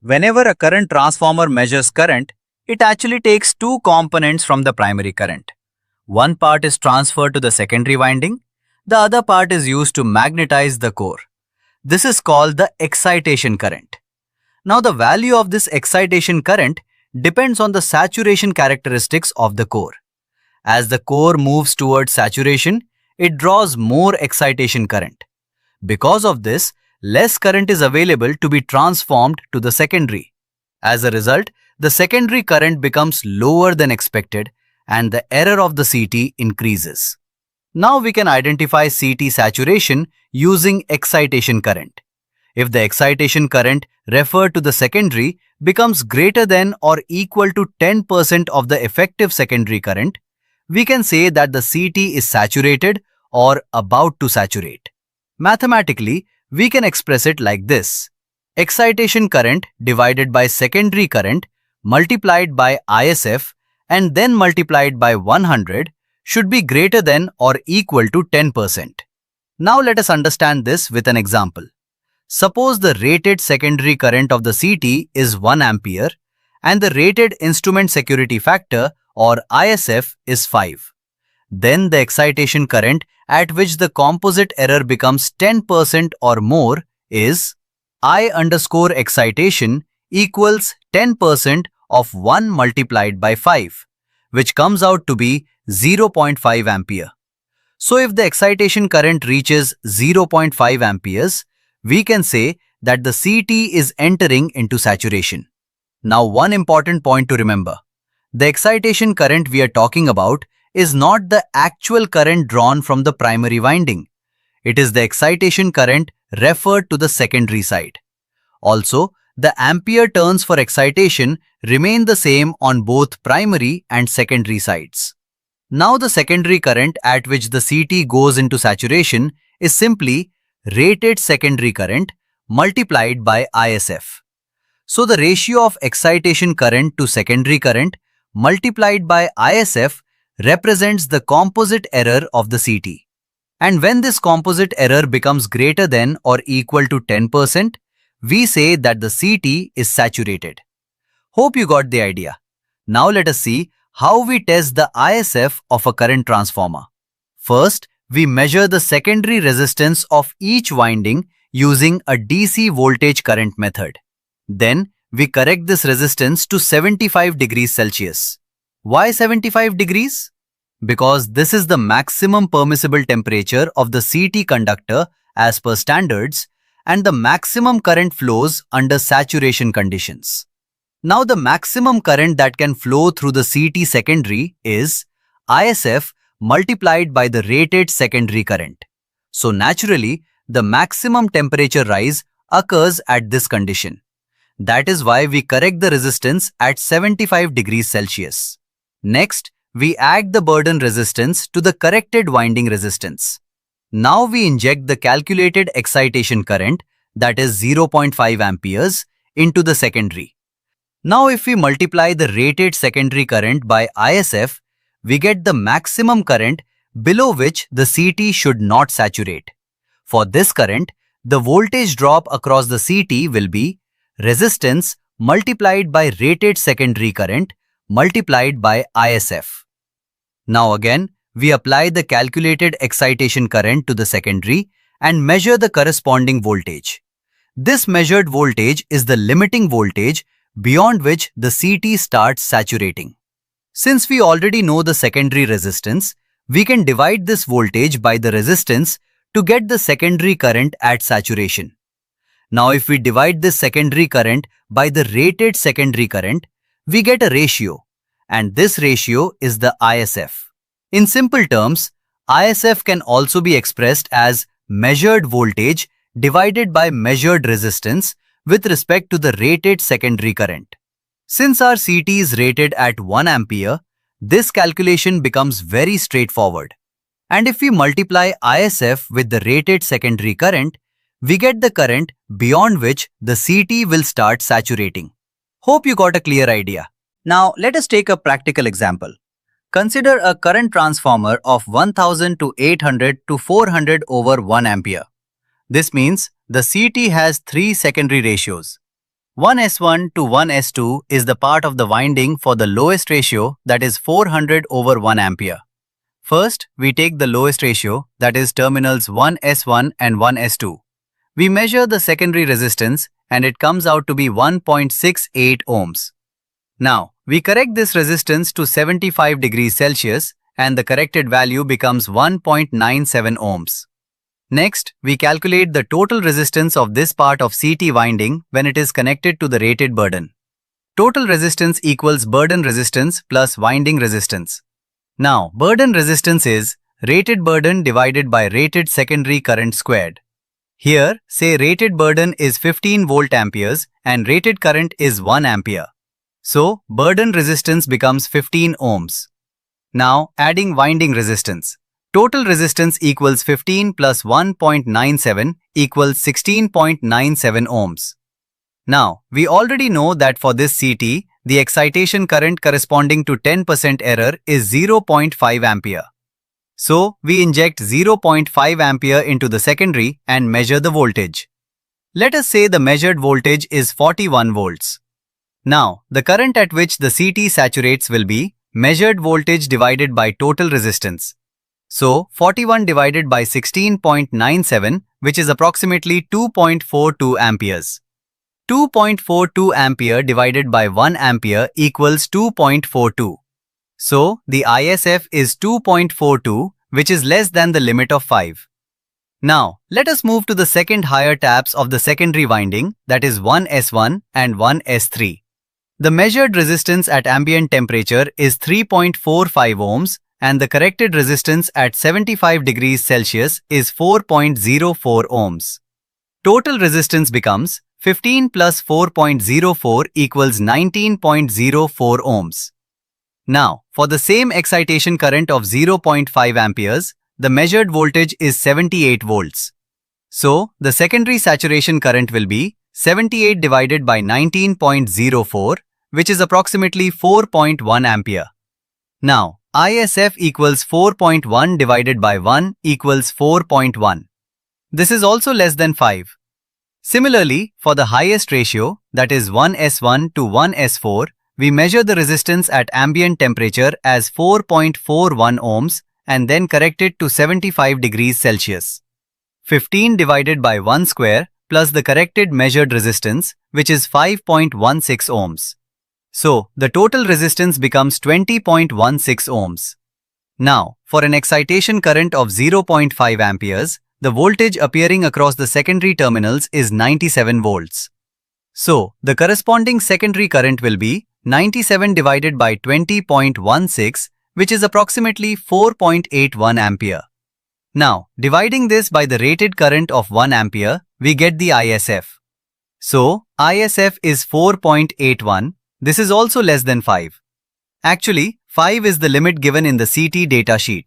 Whenever a current transformer measures current, it actually takes two components from the primary current. One part is transferred to the secondary winding, the other part is used to magnetize the core. This is called the excitation current. Now the value of this excitation current depends on the saturation characteristics of the core. As the core moves towards saturation, it draws more excitation current. Because of this, less current is available to be transformed to the secondary. As a result, the secondary current becomes lower than expected and the error of the CT increases. Now we can identify CT saturation using excitation current. If the excitation current referred to the secondary becomes greater than or equal to 10% of the effective secondary current, we can say that the CT is saturated or about to saturate. Mathematically, we can express it like this. Excitation current divided by secondary current multiplied by ISF and then multiplied by 100 should be greater than or equal to 10%. Now let us understand this with an example. Suppose the rated secondary current of the CT is 1 ampere and the rated instrument security factor or ISF is 5. Then the excitation current at which the composite error becomes 10% or more is I_excitation equals 10% of 1 multiplied by 5, which comes out to be 0.5 ampere. So if the excitation current reaches 0.5 amperes, we can say that the CT is entering into saturation. Now one important point to remember. The excitation current we are talking about is not the actual current drawn from the primary winding. It is the excitation current referred to the secondary side. Also, the ampere turns for excitation remain the same on both primary and secondary sides. Now the secondary current at which the CT goes into saturation is simply rated secondary current multiplied by ISF. So the ratio of excitation current to secondary current multiplied by ISF represents the composite error of the CT. And when this composite error becomes greater than or equal to 10%, we say that the CT is saturated. Hope you got the idea. Now let us see how we test the ISF of a current transformer. First, we measure the secondary resistance of each winding using a DC voltage current method. Then, we correct this resistance to 75 degrees Celsius. Why 75 degrees? Because this is the maximum permissible temperature of the CT conductor as per standards and the maximum current flows under saturation conditions. Now the maximum current that can flow through the CT secondary is ISF multiplied by the rated secondary current. So naturally, the maximum temperature rise occurs at this condition. That is why we correct the resistance at 75 degrees Celsius. Next, we add the burden resistance to the corrected winding resistance. Now we inject the calculated excitation current, that is 0.5 amperes, into the secondary. Now if we multiply the rated secondary current by ISF, we get the maximum current below which the CT should not saturate. For this current, the voltage drop across the CT will be resistance multiplied by rated secondary current multiplied by ISF. Now again, we apply the calculated excitation current to the secondary and measure the corresponding voltage. This measured voltage is the limiting voltage beyond which the CT starts saturating. Since we already know the secondary resistance, we can divide this voltage by the resistance to get the secondary current at saturation. Now if we divide this secondary current by the rated secondary current, we get a ratio, and this ratio is the ISF. In simple terms, ISF can also be expressed as measured voltage divided by measured resistance with respect to the rated secondary current. Since our CT is rated at 1 ampere, this calculation becomes very straightforward. And if we multiply ISF with the rated secondary current, we get the current beyond which the CT will start saturating. Hope you got a clear idea. Now let us take a practical example. Consider a current transformer of 1000 to 800 to 400 over 1 ampere. This means the CT has three secondary ratios. 1s1 to 1s2 is the part of the winding for the lowest ratio, that is 400 over 1 ampere. First, we take the lowest ratio, that is terminals 1s1 and 1s2. We measure the secondary resistance and it comes out to be 1.68 ohms. Now, we correct this resistance to 75 degrees Celsius and the corrected value becomes 1.97 ohms. Next, we calculate the total resistance of this part of CT winding when it is connected to the rated burden. Total resistance equals burden resistance plus winding resistance. Now, burden resistance is rated burden divided by rated secondary current squared. Here, say rated burden is 15 volt amperes and rated current is 1 ampere. So, burden resistance becomes 15 ohms. Now, adding winding resistance. Total resistance equals 15 plus 1.97 equals 16.97 ohms. Now, we already know that for this CT, the excitation current corresponding to 10% error is 0.5 ampere. So, we inject 0.5 ampere into the secondary and measure the voltage. Let us say the measured voltage is 41 volts. Now, the current at which the CT saturates will be measured voltage divided by total resistance. So, 41 divided by 16.97, which is approximately 2.42 amperes. 2.42 ampere divided by 1 ampere equals 2.42. So, the ISF is 2.42, which is less than the limit of 5. Now, let us move to the second higher taps of the secondary winding, that is 1s1 and 1s3. The measured resistance at ambient temperature is 3.45 ohms and the corrected resistance at 75 degrees Celsius is 4.04 ohms. Total resistance becomes 15 plus 4.04 equals 19.04 ohms. Now, for the same excitation current of 0.5 amperes, the measured voltage is 78 volts. So, the secondary saturation current will be 78 divided by 19.04, which is approximately 4.1 ampere. Now, ISF equals 4.1 divided by 1 equals 4.1. This is also less than 5. Similarly, for the highest ratio, that is 1s1 to 1s4, we measure the resistance at ambient temperature as 4.41 ohms and then correct it to 75 degrees Celsius. 15 divided by 1 square plus the corrected measured resistance, which is 5.16 ohms. So, the total resistance becomes 20.16 ohms. Now, for an excitation current of 0.5 amperes, the voltage appearing across the secondary terminals is 97 volts. So, the corresponding secondary current will be 97 divided by 20.16, which is approximately 4.81 ampere. Now, dividing this by the rated current of 1 ampere, we get the ISF. So, ISF is 4.81. This is also less than 5. Actually, 5 is the limit given in the CT data sheet.